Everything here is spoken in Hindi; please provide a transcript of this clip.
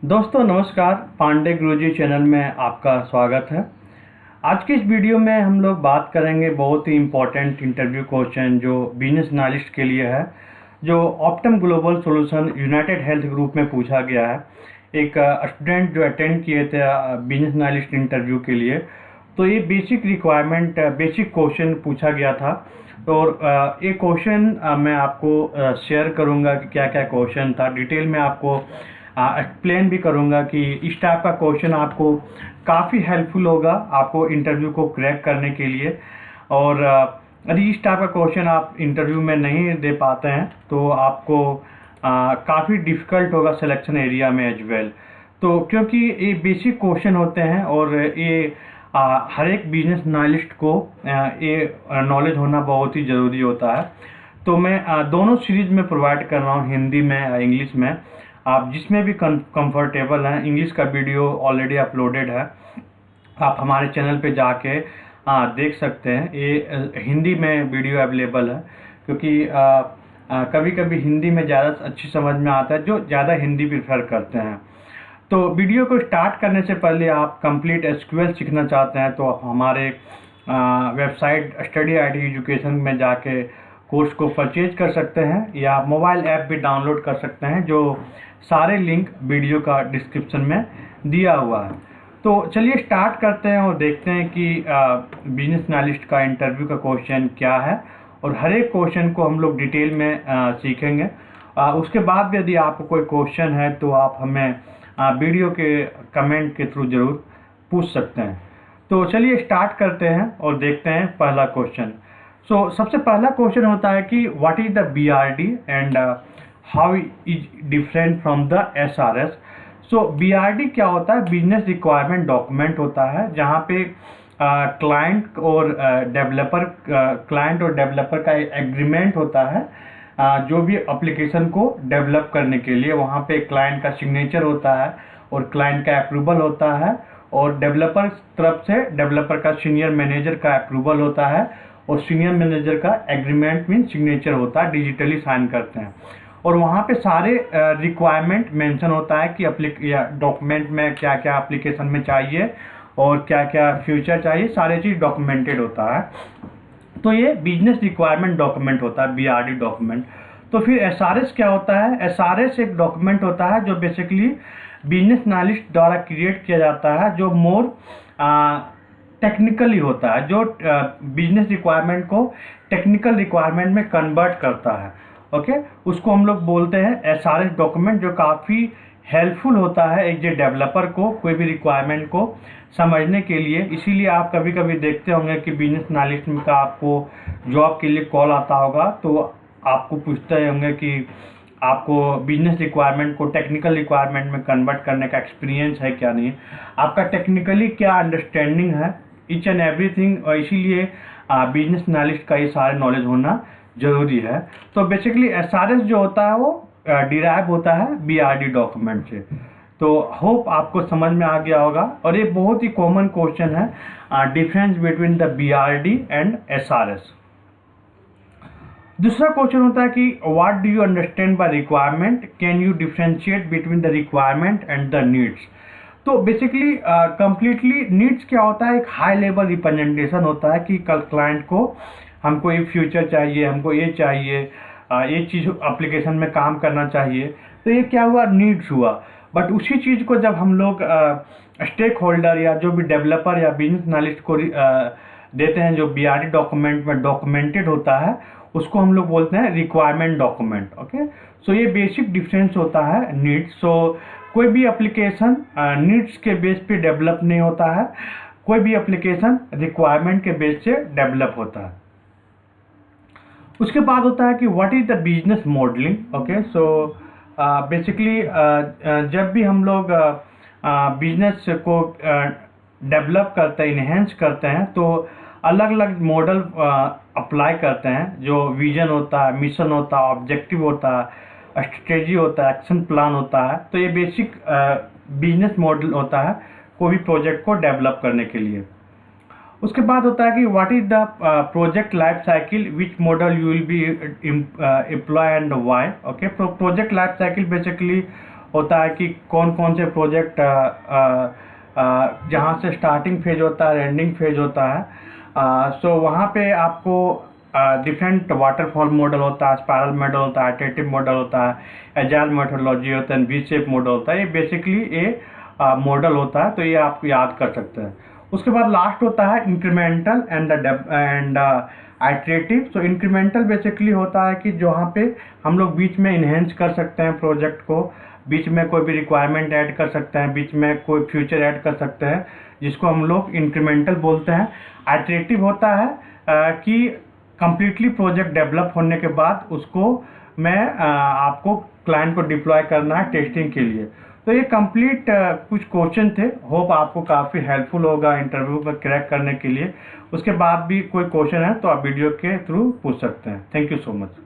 दोस्तों नमस्कार, पांडे गुरुजी चैनल में आपका स्वागत है। आज की इस वीडियो में हम लोग बात करेंगे बहुत ही इम्पोर्टेंट इंटरव्यू क्वेश्चन जो बिजनेस एनालिस्ट के लिए है, जो Optum global solution United health group में पूछा गया है। एक स्टूडेंट जो अटेंड किए थे बिजनेस एनालिस्ट इंटरव्यू के लिए, तो ये बेसिक रिक्वायरमेंट बेसिक क्वेश्चन पूछा गया था। और ये क्वेश्चन मैं आपको शेयर करूँगा कि क्या क्या क्वेश्चन था, डिटेल में आपको एक्सप्लेन भी करूँगा कि इस टाइप का क्वेश्चन आपको काफ़ी हेल्पफुल होगा आपको इंटरव्यू को क्रैक करने के लिए। और यदि इस टाइप का क्वेश्चन आप इंटरव्यू में नहीं दे पाते हैं तो आपको काफ़ी डिफ़िकल्ट होगा सिलेक्शन एरिया में एज वेल। तो क्योंकि ये बेसिक क्वेश्चन होते हैं और ये हर एक बिजनेस एनालिस्ट को ये नॉलेज होना बहुत ही ज़रूरी होता है। तो मैं दोनों सीरीज़ में प्रोवाइड कर रहा हूँ, हिंदी में या इंग्लिश में। आप जिसमें भी कंफर्टेबल हैं, इंग्लिश का वीडियो ऑलरेडी अपलोडेड है, आप हमारे चैनल पे जाके देख सकते हैं। ये हिंदी में वीडियो अवेलेबल है क्योंकि कभी कभी हिंदी में ज़्यादा अच्छी समझ में आता है, जो ज़्यादा हिंदी प्रेफर करते हैं। तो वीडियो को स्टार्ट करने से पहले आप कंप्लीट एसक्यूएल सीखना चाहते हैं तो आप हमारे वेबसाइट स्टडी आईटी एजुकेशन में जाके कोर्स को परचेज कर सकते हैं, या मोबाइल ऐप भी डाउनलोड कर सकते हैं, जो सारे लिंक वीडियो का डिस्क्रिप्शन में दिया हुआ है। तो चलिए स्टार्ट करते हैं और देखते हैं कि बिजनेस एनालिस्ट का इंटरव्यू का क्वेश्चन क्या है, और हर एक क्वेश्चन को हम लोग डिटेल में सीखेंगे। उसके बाद भी यदि आपको कोई क्वेश्चन है तो आप हमें वीडियो के कमेंट के थ्रू ज़रूर पूछ सकते हैं। तो चलिए स्टार्ट करते हैं और देखते हैं पहला क्वेश्चन। सबसे पहला क्वेश्चन होता है कि what is the BRD and how is different from the SRS. BRD क्या होता है? बिजनेस रिक्वायरमेंट डॉक्यूमेंट होता है, जहाँ पे क्लाइंट और डेवलपर का एग्रीमेंट होता है। जो भी एप्लीकेशन को डेवलप करने के लिए वहाँ पे क्लाइंट का सिग्नेचर होता है और क्लाइंट का अप्रूवल होता है, और डेवलपर तरफ से डेवलपर का सीनियर मैनेजर का अप्रूवल होता है, और सीनियर मैनेजर का एग्रीमेंट मीन सिग्नेचर होता है, डिजिटली साइन करते हैं। और वहाँ पे सारे रिक्वायरमेंट मेंशन होता है कि डॉक्यूमेंट में क्या क्या एप्लीकेशन में चाहिए और क्या क्या फ्यूचर चाहिए, सारे चीज़ डॉक्यूमेंटेड होता है। तो ये बिजनेस रिक्वायरमेंट डॉक्यूमेंट होता है, बीआरडी डॉक्यूमेंट। तो फिर एसआरएस क्या होता है? एसआरएस एक डॉक्यूमेंट होता है जो बेसिकली बिजनेस एनालिस्ट द्वारा क्रिएट किया जाता है, जो मोर टेक्निकली होता है, जो बिजनेस रिक्वायरमेंट को टेक्निकल रिक्वायरमेंट में कन्वर्ट करता है। ओके, उसको हम लोग बोलते हैं एसआरएस डॉक्यूमेंट, जो काफ़ी हेल्पफुल होता है एक जो डेवलपर को कोई भी रिक्वायरमेंट को समझने के लिए। इसीलिए आप कभी कभी देखते होंगे कि बिजनेस एनालिस्ट का आपको जॉब के लिए कॉल आता होगा, तो आपको पूछते होंगे कि आपको बिजनेस रिक्वायरमेंट को टेक्निकल रिक्वायरमेंट में कन्वर्ट करने का एक्सपीरियंस है क्या नहीं, आपका टेक्निकली क्या अंडरस्टैंडिंग है, ईच एंड एवरीथिंग। और इसीलिए बिजनेस एनालिस्ट का ये सारे नॉलेज होना ज़रूरी है। तो बेसिकली एसआरएस जो होता है वो डिराइव होता है बीआरडी डॉक्यूमेंट से। तो होप आपको समझ में आ गया होगा, और ये बहुत ही कॉमन क्वेश्चन है, difference between the BRD and SRS. दूसरा क्वेश्चन होता है कि what do you understand by requirement, can you differentiate between the requirement and the needs. तो बेसिकली कंप्लीटली नीड्स क्या होता है? एक हाई लेवल रिप्रेजेंटेशन होता है कि कल क्लाइंट को हमको ये फ्यूचर चाहिए, हमको ये चाहिए, ये चीज़ एप्लीकेशन में काम करना चाहिए। तो ये क्या हुआ? नीड्स हुआ। बट उसी चीज़ को जब हम लोग स्टेक होल्डर या जो भी डेवलपर या बिजनेस एनालिस्ट को देते हैं, जो बीआरडी डॉक्यूमेंट में डॉक्यूमेंटेड होता है, उसको हम लोग बोलते हैं रिक्वायरमेंट डॉक्यूमेंट। ओके, सो ये बेसिक डिफरेंस होता है नीड्स। सो कोई भी एप्लीकेशन नीड्स के बेस पे डेवलप नहीं होता है, कोई भी एप्लीकेशन रिक्वायरमेंट के बेस से डेवलप होता है। उसके बाद होता है कि what is the business modelling. Okay, so basically जब भी हम लोग बिजनेस को डेवलप करते हैं, इन्हेंस करते हैं, तो अलग अलग मॉडल अप्लाई करते हैं, जो विजन होता है, मिशन होता है, ऑब्जेक्टिव होता है, स्ट्रेटजी होता है, एक्शन प्लान होता है। तो ये बेसिक बिजनेस मॉडल होता है कोई भी प्रोजेक्ट को डेवलप करने के लिए। उसके बाद होता है कि what is the project life cycle, which model you will be employ and why. Okay, project life cycle basically होता है कि कौन कौन से प्रोजेक्ट जहाँ से स्टार्टिंग फेज होता है, एंडिंग फेज होता है। सो वहाँ पे आपको डिफरेंट वाटरफॉल मॉडल होता है, स्पाइरल मॉडल होता है, इटरेटिव मॉडल होता है, एजाइल मेथोडोलॉजी होता है, वी शेप मॉडल होता है। ये बेसिकली ये मॉडल होता है, तो ये आप याद कर सकते हैं। उसके बाद लास्ट होता है इंक्रीमेंटल एंड आइटरेटिव। तो इंक्रीमेंटल बेसिकली होता है कि जहाँ पे हम लोग बीच में इन्हेंस कर सकते हैं प्रोजेक्ट को, बीच में कोई भी रिक्वायरमेंट ऐड कर सकते हैं, बीच में कोई फ्यूचर ऐड कर सकते हैं, जिसको हम लोग इंक्रीमेंटल बोलते हैं। आइटरेटिव होता है कि कंप्लीटली प्रोजेक्ट डेवलप होने के बाद उसको आपको क्लाइंट को डिप्लॉय करना है टेस्टिंग के लिए। तो ये कंप्लीट कुछ क्वेश्चन थे, होप आपको काफ़ी हेल्पफुल होगा इंटरव्यू में क्रैक करने के लिए। उसके बाद भी कोई क्वेश्चन है तो आप वीडियो के थ्रू पूछ सकते हैं। Thank you so much.